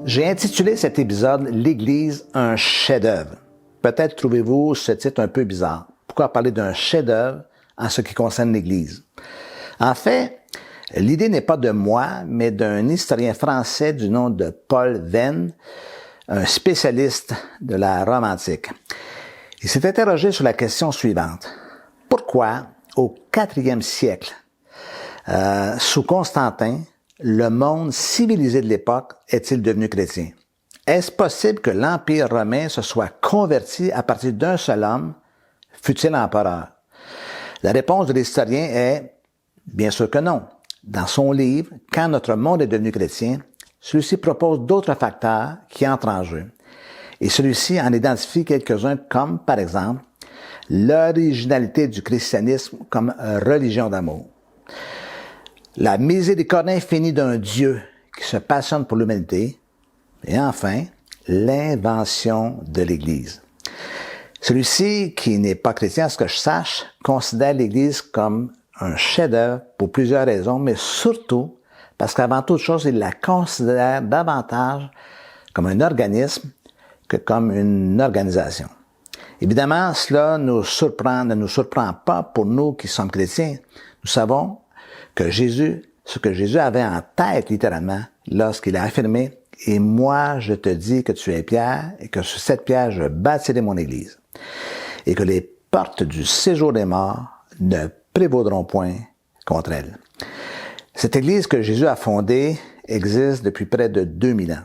J'ai intitulé cet épisode « L'Église, un chef-d'œuvre ». Peut-être trouvez-vous ce titre un peu bizarre. Pourquoi parler d'un chef-d'œuvre en ce qui concerne l'Église? En fait, l'idée n'est pas de moi, mais d'un historien français du nom de Paul Venn, un spécialiste de la Rome antique. Il s'est interrogé sur la question suivante. Pourquoi, au IVe siècle, sous Constantin, le monde civilisé de l'époque est-il devenu chrétien? Est-ce possible que l'Empire romain se soit converti à partir d'un seul homme, fût-il empereur? La réponse de l'historien est bien sûr que non. Dans son livre « Quand notre monde est devenu chrétien », celui-ci propose d'autres facteurs qui entrent en jeu. Et celui-ci en identifie quelques-uns comme, par exemple, l'originalité du christianisme comme religion d'amour, la miséricorde infinie d'un Dieu qui se passionne pour l'humanité, et enfin, l'invention de l'Église. Celui-ci, qui n'est pas chrétien à ce que je sache, considère l'Église comme un chef-d'œuvre pour plusieurs raisons, mais surtout parce qu'avant toute chose, il la considère davantage comme un organisme que comme une organisation. Évidemment, cela ne nous surprend pas pour nous qui sommes chrétiens. Nous savons que ce que Jésus avait en tête littéralement lorsqu'il a affirmé « Et moi, je te dis que tu es Pierre, et que sur cette pierre, je bâtirai mon Église, et que les portes du séjour des morts ne prévaudront point contre elle. » Cette Église que Jésus a fondée existe depuis près de 2000 ans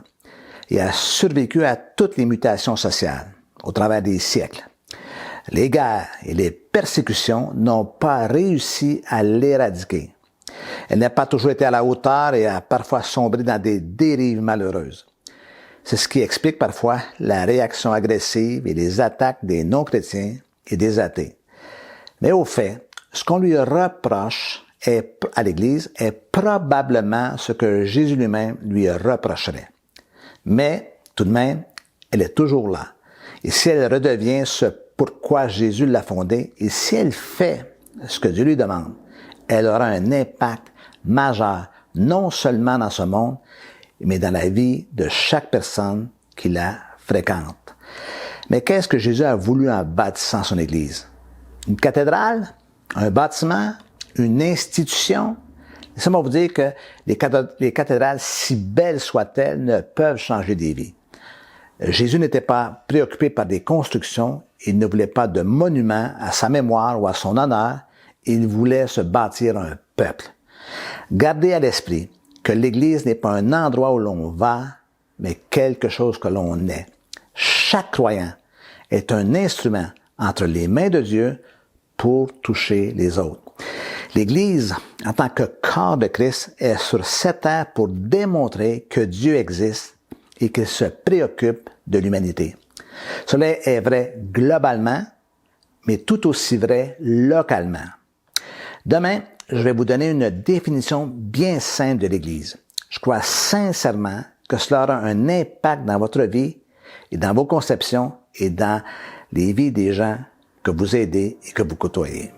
et a survécu à toutes les mutations sociales au travers des siècles. Les guerres et les persécutions n'ont pas réussi à l'éradiquer. Elle n'a pas toujours été à la hauteur et a parfois sombré dans des dérives malheureuses. C'est ce qui explique parfois la réaction agressive et les attaques des non-chrétiens et des athées. Mais au fait, ce qu'on lui reproche à l'Église est probablement ce que Jésus lui-même lui reprocherait. Mais, tout de même, elle est toujours là. Et si elle redevient ce pourquoi Jésus l'a fondée, et si elle fait ce que Dieu lui demande, elle aura un impact majeur, non seulement dans ce monde, mais dans la vie de chaque personne qui la fréquente. Mais qu'est-ce que Jésus a voulu en bâtissant son Église? Une cathédrale? Un bâtiment? Une institution? Laissez-moi vous dire que les cathédrales, si belles soient-elles, ne peuvent changer des vies. Jésus n'était pas préoccupé par des constructions, il ne voulait pas de monuments à sa mémoire ou à son honneur, il voulait se bâtir un peuple. Gardez à l'esprit que l'Église n'est pas un endroit où l'on va, mais quelque chose que l'on est. Chaque croyant est un instrument entre les mains de Dieu pour toucher les autres. L'Église, en tant que corps de Christ, est sur cette terre pour démontrer que Dieu existe et qu'il se préoccupe de l'humanité. Cela est vrai globalement, mais tout aussi vrai localement. Demain, je vais vous donner une définition bien simple de l'Église. Je crois sincèrement que cela aura un impact dans votre vie et dans vos conceptions et dans les vies des gens que vous aidez et que vous côtoyez.